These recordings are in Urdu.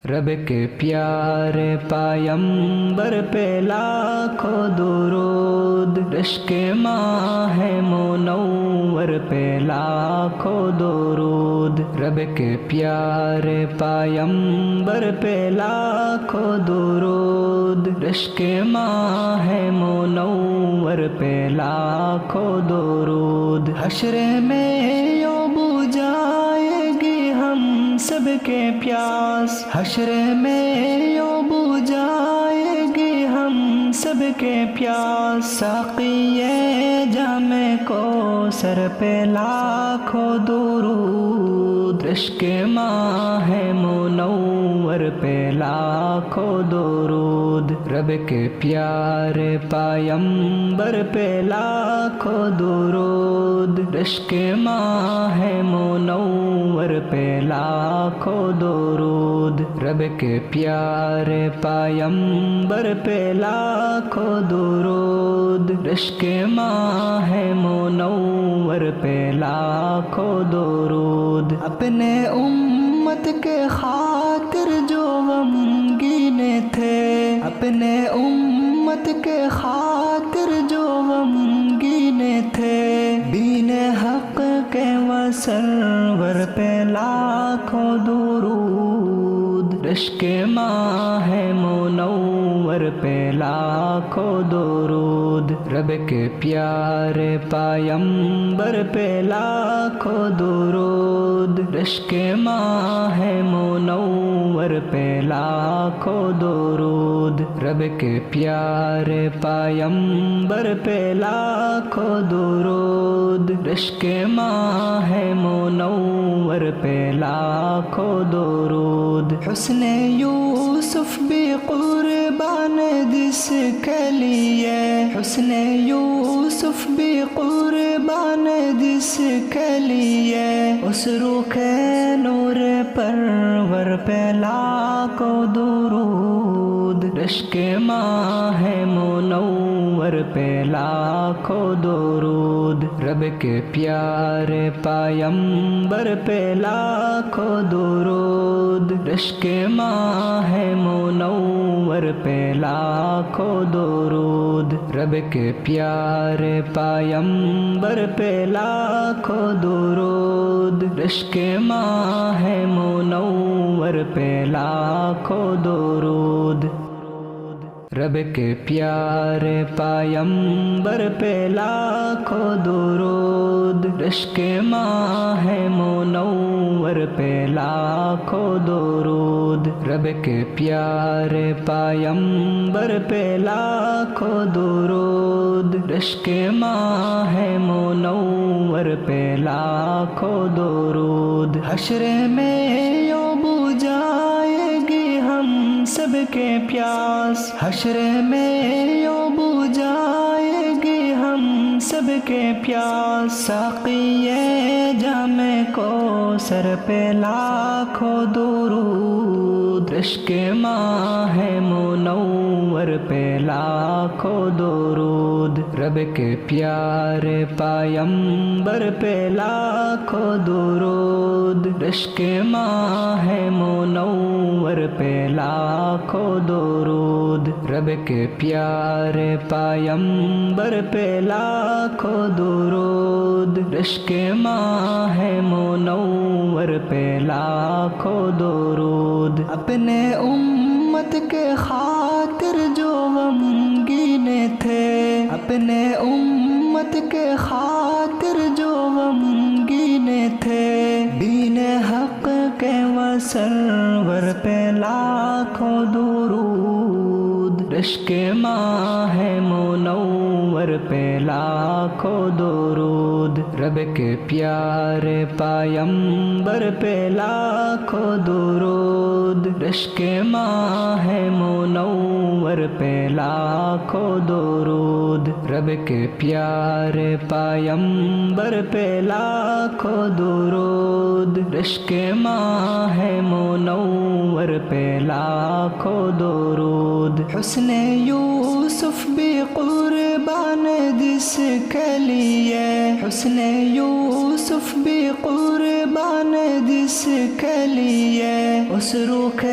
رب کے پیارے پیمبر پہ لاکھوں درود، رشک ماہ منور پہ لاکھوں درود، رب کے پیارے پیمبر پہ لاکھوں درود، رشک ماہ منور پہ لاکھوں درود۔ حشر میں یوں بجھائے گی ہم سب کے پیاس، حشر میں یوں بجھائے گی ہم سب کے پیاس، ساقی جام کوثر پہ لاکھوں درود، رشک ماہ منور پہ لاکھوں درود، رب کے پیارے پیمبر پہ لاکھوں درود، رشک ماہ منور پہ لاکھوں درود، رب کے پیارے پیمبر پہ لاکھوں درود، رشک ماہ منور پہ لاکھوں درود۔ اپنے امت کے خاطر جو غمگین تھے، اپنے امت کے خاطر جو غمگین تھے، دین حق کے سرور پہ لاکھوں درود، رشک ماہ منور پہ لاکھوں درود، رب کے پیارے پیمبر پہ لاکھوں درود، رشک ماہ منور پہ لاکھوں درود، رب کے پیارے پیمبر پہ لاکھوں درود، رشک ماہ منور پہ لاکھوں درود۔ حسن یوسف بھی قربان جس کے لیے، حسن یوسف بھی قربان جس کے لیے، اس روح نور پرور پہ لاکھوں درود، رشک ماہ منور پہ لاکھوں درود، رب کے پیارے پیمبر پہ لاکھوں درود، رشک ماہ منور پہ لاکھوں درود، رب کے پیارے پیمبر پہ لاکھوں درود، رشک ماہ منور پہ لاکھوں درود، رب کے پیارے پیمبر پہ لاکھوں درود، رشک ماہ منور پہ لاکھوں درود، رب کے پیارے پیمبر پہ لاکھوں درود، رشک ماہ منور پہ لاکھوں درود۔ حشر میں یوں بجھائے گی ہم سب کے پیاس، حشر میں یوں بجھائے گی ہم سب کے پیاس، ساقی جام کوثر پہ لاکھوں درود، رشک ماہ منور پہ لاکھوں درود، رب کے پیارے پیمبر پہ لاکھوں درود، رشک ماہ منور پہ لاکھوں درود، رب کے پیارے پیمبر پہ لاکھوں درود، رشک ماہ منور پہ لاکھوں درود۔ اپنے امت کے خاطر جو غمگین تھے، اپنے امت کے خاطر جو غمگین تھے، دین حق کے سرور پہ لاکھوں درود، رشک ماہ منور پہ لاکھوں درود، رب کے پیارے پیمبر پہ لاکھوں درود، رشک ماہ منور پہ لاکھوں درود، رب کے پیارے پیمبر پہ لاکھوں درود، رشک ماہ منور پہ لاکھوں درود۔ حسن یوسف بھی قربان جس کے لیے، حسن یوسف بھی قربان جس کے لیے اس روح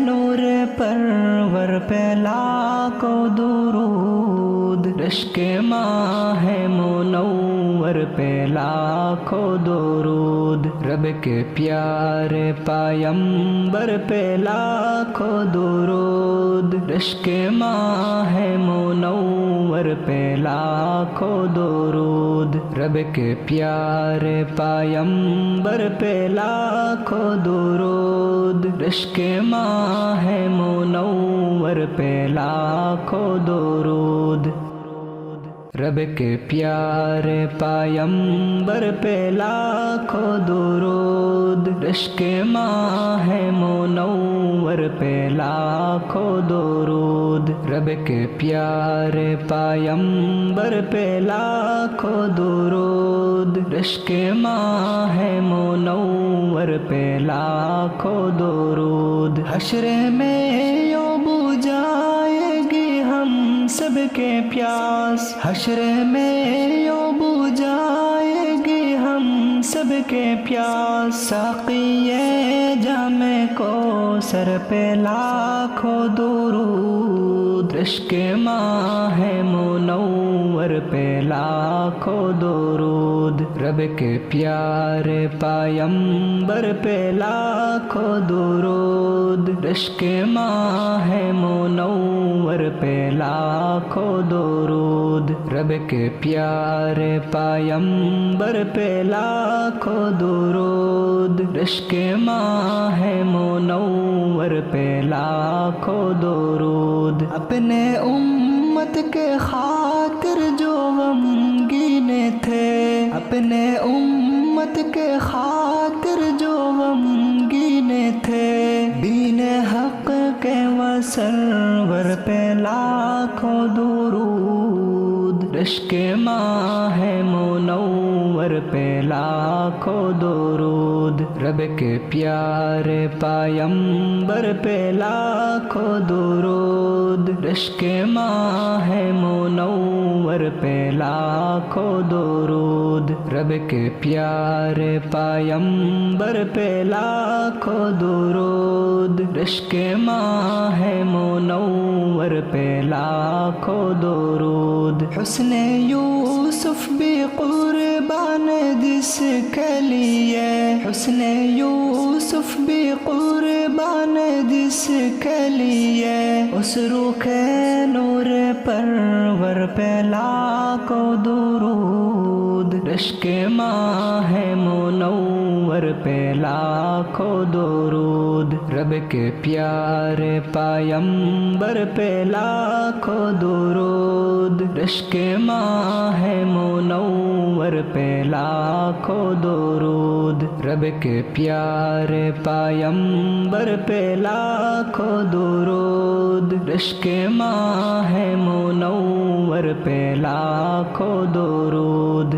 نور پرور پہ لاکھوں درود، رشک ماہ منور پہ لاکھوں درود، رب کے پیارے پیمبر پہ لاکھوں درود، رشک ماہ منور پہ لاکھوں درود، رب کے پیارے پیمبر پہ لاکھوں درود، رشک ماہ منور پہ لاکھوں درود، رب کے پیارے پیمبر پہ لاکھوں درود، رشک ماہ منور پہ لاکھوں درود، رب کے پیارے پیمبر پہ لاکھوں درود، رشک ماہ منور پہ لاکھوں درود۔ حشر میں یوں بجھائے گی ہم سب کے پیاس، حشر میں یوں بجھائے گی ہم سب کے پیاس، ساقی جام کوثر پہ لاکھوں درود، رشک ماہ منور پہ لاکھوں درود، رب کے پیارے پیمبر پہ لاکھوں درود، رشک ماہ منور پہ لاکھوں درود، رب کے پیارے پیمبر پہ لاکھوں درود، رشک ماہ منور پہ لاکھوں درود۔ اپنے امت کے خاطر جو غمگین تھے، اپنے امت کے خاطر جو غمگین تھے، دین حق کے وسرور پہ لاکھوں درود، رشک ماہ منور پہ لاکھوں درود، رب کے پیارے پیمبر پہ لاکھوں درود، رشک ماہ منور پہ لاکھوں درود، رب کے پیارے پیمبر پہ لاکھوں درود، رشک ماہ منور پہ لاکھوں درود۔ حسن یوسف بھی قربان جس کے لیے، حسن یوسف بھی قربان جس کے لیے اس روح نور پرور پہ لاکھوں درود، رشک ماہ منور پہ لاکھوں درود، رب کے پیارے پیمبر پہ لاکھوں درود، رشک ماہ منور پہ لاکھوں درود، رب کے پیارے پیمبر پہ لاکھوں درود، رشک ماہ منور پہ لاکھوں درود،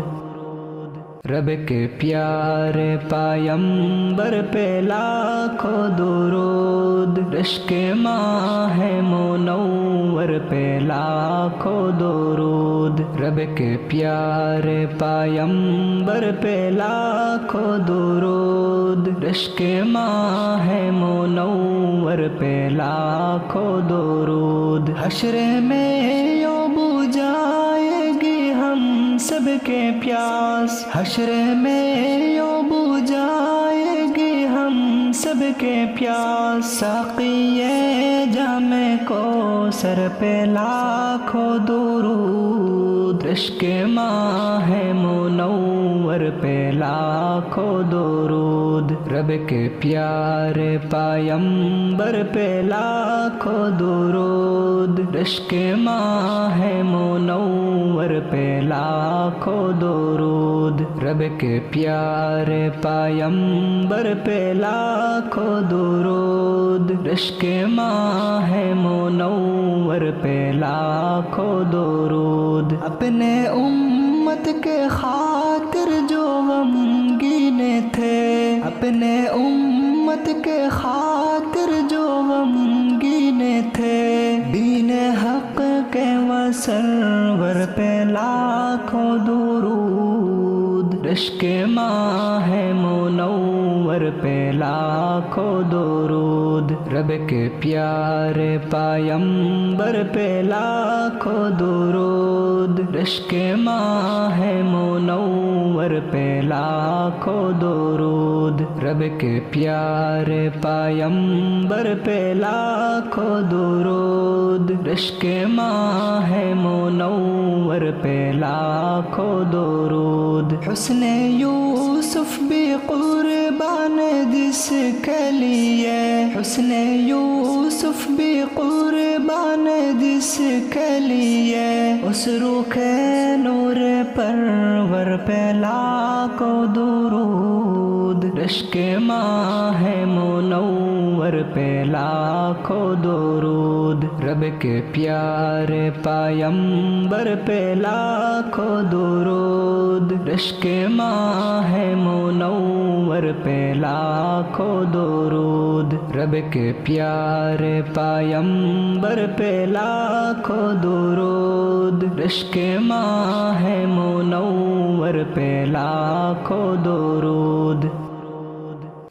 رب کے پیارے پیمبر پہ لاکھوں درود، رشک ماہ منور پہ لاکھوں درود، رب کے پیارے پیمبر پہ لاکھوں درود، رشک ماہ منور پہ لاکھوں درود۔ حشر میں یوں بجھائے گی ہم سب کے پیاس، حشر میں یوں بجھائے گی ہم سب کے پیاس، ساقی جام کوثر پہ لاکھوں درود، رشک ماہ منور پہ لاکھوں درود، رب کے پیارے پیمبر پہ لاکھوں درود، رشک ماہ منور پہ لاکھوں درود، رب کے پیارے پیمبر پہ لاکھوں درود، رشک ماہ منور پہ لاکھوں درود۔ اپنے امت کے خاطر جو غمگین تھے، اپنے امت کے خاطر جو غمگین تھے، دین حق کے وسرور پہ لاکھوں درود، رشک ماہ منور پہ لاکھوں درود، رب کے پیارے پیمبر پہ لاکھوں درود، رشک ماہ منور پہ لاکھوں درود، رب کے پیارے پیمبر پہ لاکھوں درود، رشک ماہ منور پہ لاکھوں درود۔ حسن یوسف بھی قربان جس کے لیے، حسن یوسف بھی قربان جس کے لیے، اس روح نور پرور پہ لاکھوں درود، رشک ماہ منور پہ لاکھوں درود، رب کے پیارے پیمبر پہ لاکھوں درود، رشک ماہ منور پہ لاکھوں درود، رب کے پیارے پیمبر پہ لاکھوں درود، رشک ماہ منور پہ لاکھوں درود،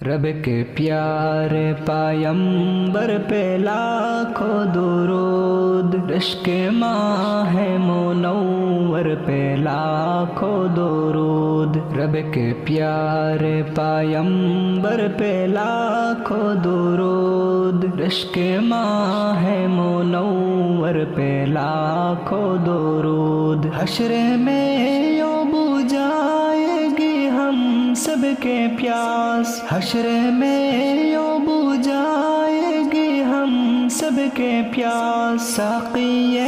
رب کے پیارے پیمبر پہ لاکھوں درود، رشک ماہ منور پہ لاکھوں درود، رب کے پیارے پیمبر پہ لاکھوں درود، رشک ماہ منور پہ لاکھوں درود۔ حشر میں یوں بجھائے گی ہم سب کے پیاس، حشر میں یوں بجھائے گی ہم سب کے پیاس، ساقی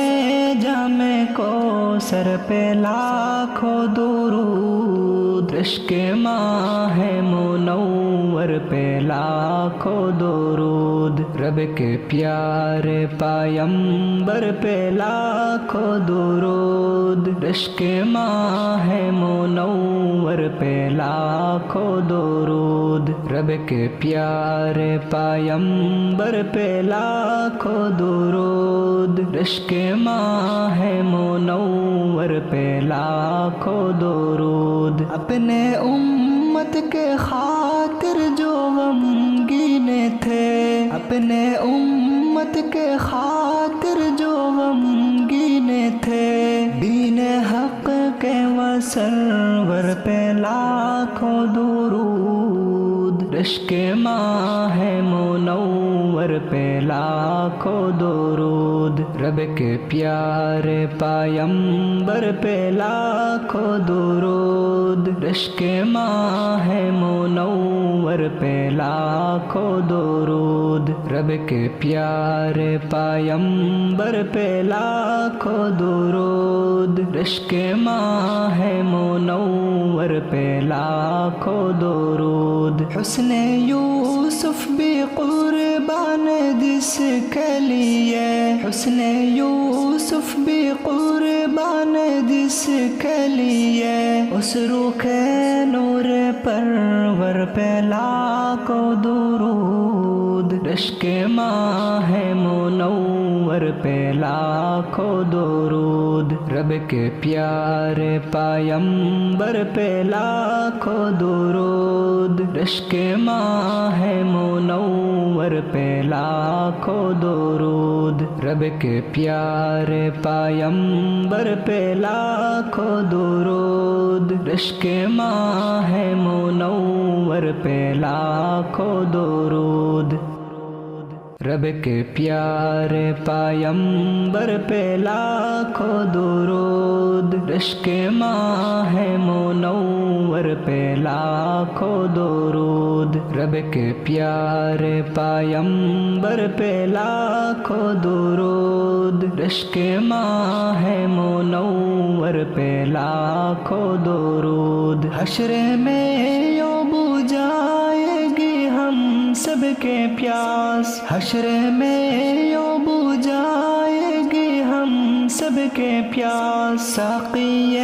جام کوثر پہ لاکھوں درود، رشک ماہ منور پہ لاکھوں درود، رب کے پیارے پیمبر پہ لاکھوں درود، رشک ماہ منور پہ لاکھوں درود، رب کے پیارے پیمبر پہ لاکھوں درود، رشک ماہ منور پہ لاکھوں درود۔ اپنے امت کے خاطر جو غمگین تھے، اپنے امت کے خاطر جو غمگین تھے، دین حق کے وسرور پہ لاکھوں درود، رشک ماہ منور پہ لاکھوں درود، رب کے پیارے پیمبر پہ لاکھوں درود، رشک ماہ منور پہ لاکھوں درود، رب کے پیارے پیمبر پہ لاکھوں درود، رشک ماہ منور پہ لاکھوں درود۔ حسن یوسف بھی قربان جس کے لیے، حسن یوسف بھی قربان جس کے لیے، اس روح نور پرور پہ لاکھوں درود، رشک ماہ منور پہ لاکھوں درود، رب کے پیارے پیمبر پہ لاکھوں درود، رشک ماہ منور پہ لاکھوں درود، رب کے پیارے پیمبر پہ لاکھوں درود، رشک ماہ منور پہ لاکھوں درود، رب کے پیارے پیمبر پہ لاکھوں درود، رشک ماہ منور پہ لاکھوں درود، رب کے پیارے پیمبر پہ لاکھوں درود، رشک ماہ منور پہ لاکھوں درود۔ حشر میں یوں بجھائے گی ہم سب کے پیاس، حشر میں یوں بجھائے گی ہم سب کے پیاس، ساقی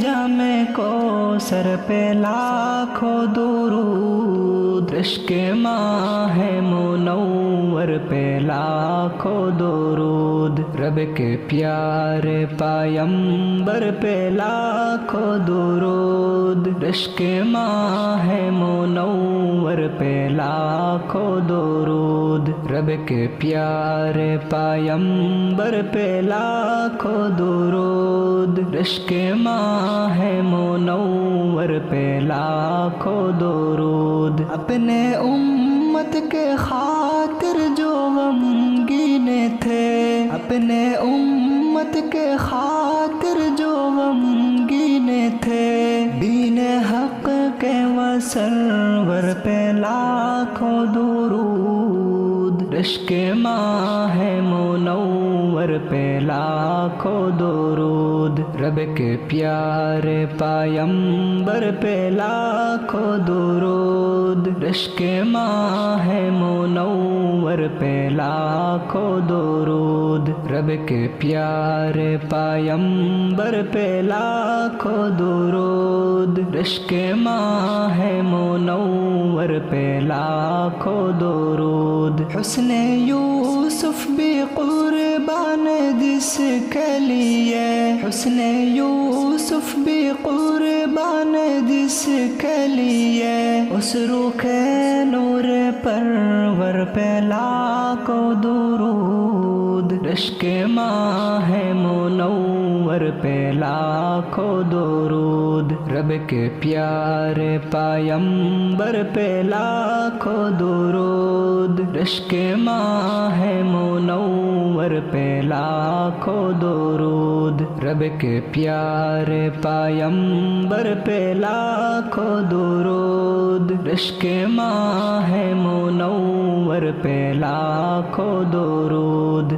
جام کوثر پہ لاکھوں درود، رشک ماہ منور منور پہ لاکھوں درود، رب کے پیارے پیمبر پہ لاکھوں درود، رشک ماہ منور پہ لاکھوں درود، رب کے پیارے پیمبر پہ لاکھوں درود، رشک ماہ منور پہ لاکھوں درود، اپنے امت کے خاطر جو غمگین تھے، اپنے امت کے خاطر جو غمگین تھے، دین حق کے وسرور پہ لاکھوں درود، رشک ماہ منور پہ لاکھوں درود، رب کے پیارے پیمبر پہ لاکھوں درود، رشک ماہ منور پہ لاکھوں درود، رب کے پیارے پیمبر پہ لاکھوں درود، رشک ماہ منور پہ لاکھوں درود، حسن یوسف بھی قربان جس کے لیے، حسن یوسف بھی قربان جس کے لیے، اس روح نور پرور پہ لاکھوں درود، رشک ماہ منور پہ لاکھوں درود، رب کے پیارے پیمبر پہ لاکھوں درود، رشک ماہ منور پہ لاکھوں درود، رب کے پیارے پیمبر پہ لاکھوں درود، رشک ماہ منور پہ لاکھوں درود،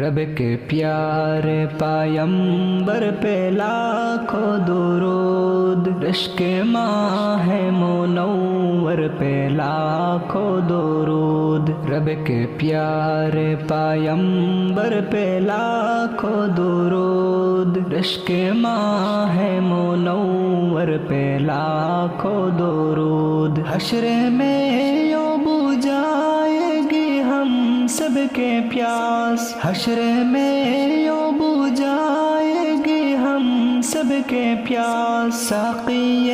رب کے پیارے پیمبر پہ لاکھوں درود، رشک ماہ منور پہ لاکھوں درود، رب کے پیارے پیمبر پہ لاکھوں درود، رشک ماہ منور پہ لاکھوں درود، حشر میں یوں بجھائے گی ہم سب کے پیاس، حشر میں یوں بجھائے گی ہم سب کے پیاس، ساقی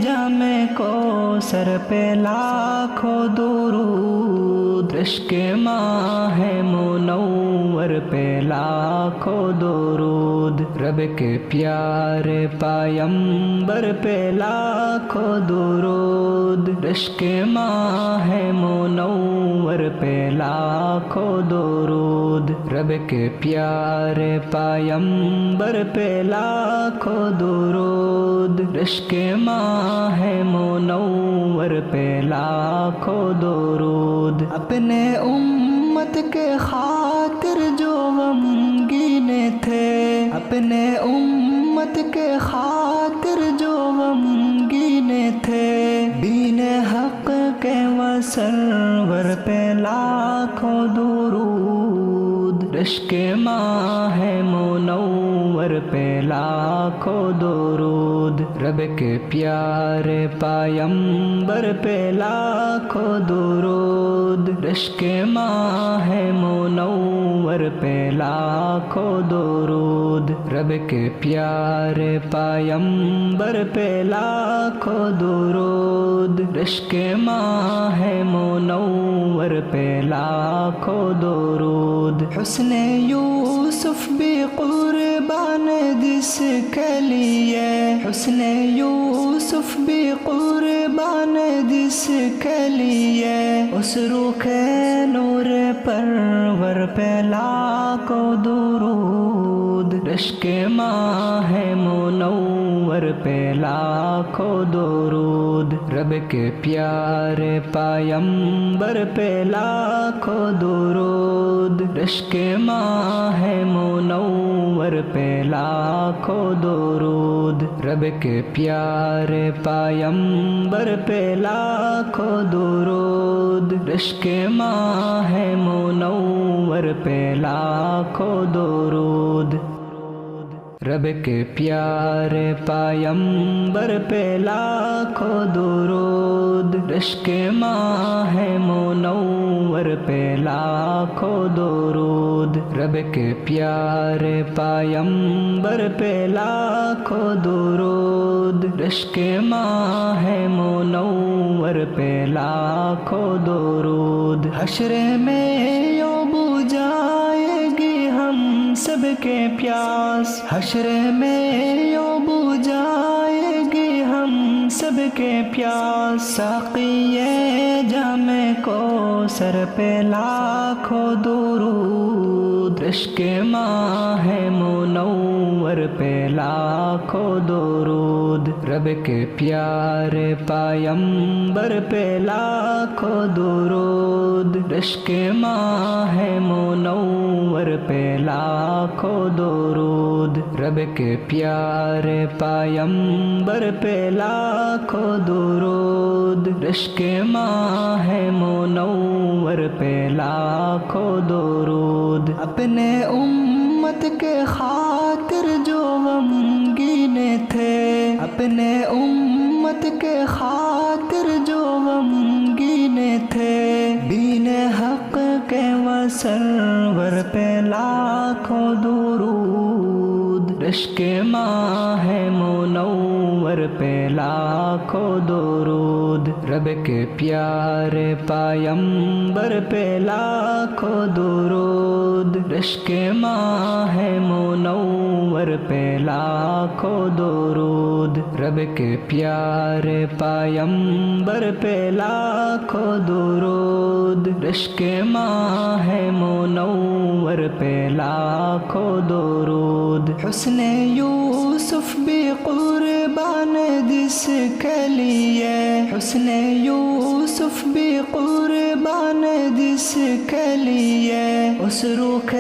جام کو سر پہ لاکھوں درود، رشک ماہ منور پہ لاکھوں درود، رب کے پیارے پیمبر پہ لاکھوں درود، رشک ماہ منور پہ لاکھوں درود، رب کے پیارے پیمبر پہ لاکھوں درود، رشک ماہ منور پہ لاکھوں درود، اپنے امت کے خاطر جو غمگین تھے، اپنے امت کے خاطر جو غمگین تھے، دین حق کے وسرور پہ لاکھوں درود، رشک ماہ منور پہ لاکھوں درود، رب کے پیارے پیمبر پہ لاکھوں درود، رشک ماہ منور پہ لاکھوں درود، رب کے پیارے پیمبر پہ لاکھوں درود، رشک ماہ منور پہ لاکھوں درود، حسن یوسف بھی قربان جس کے لیے، حسن یوسف بھی قربان جس کے لیے، اس روح نور پرور پہ لاکھوں درود، رشک ماہ منور پہ لاکھوں درود، رب کے پیارے پیمبر پہ لاکھوں درود، رشک ماہ منور پہ لاکھوں درود، رب کے پیارے پیمبر پہ لاکھوں درود، رشک ماہ منور پہ لاکھوں درود، رب کے پیارے پیمبر پہ لاکھوں درود، رشک ماہ منور پہ لاکھوں درود، رب کے پیارے پیمبر پہ لاکھوں درود، رشک ماہ منور پہ لاکھوں درود۔ حشر میں یوں بجھائے گی ہم سب کے پیاس، حشر میں یوں بجھائے گی ہم سب کے پیاس، ساقی جام کوثر پہ لاکھوں درود، رشک ماہ منور پہ لاکھوں درود، رب کے پیارے پیمبر پہ لاکھوں درود، رشک ماہ منور پہ لاکھوں درود، رب کے پیارے پیمبر پہ لاکھوں درود، رشک ماہ منور پہ لاکھوں درود۔ اپنے امت کے خاطر جو غمگین تھے، اپنے امت کے خاطر جو غمگین تھے، دین حق کے وسرور پہ لاکھوں درود، رشک ماہ منور پہ لاکھوں درود، رب کے پیارے پیمبر پہ لاکھوں درود، رشک ماہ منور پہ لاکھوں درود، رب کے پیارے پیمبر پہ لاکھوں درود، رشک ماہ منور پہ لاکھوں درود۔ حسن یوسف بھی قربان جس کے لیے، حسن یوسف بھی قربان جس کے لیے، اس روح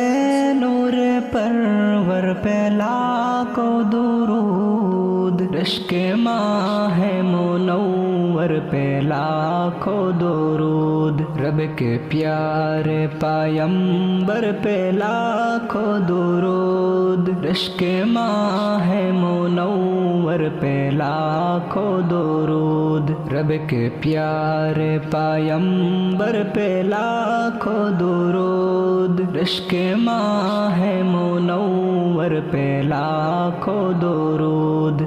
نور پرور پہ لاکھوں درود، رشک ماہ منور پہ لاکھوں درود، رب کے پیارے پیمبر پہ لاکھوں درود، رشک ماہ منور پہ لاکھوں درود، رب کے پیارے پیمبر پہ لاکھوں درود، رشک ماہ منور پہ لاکھوں درود۔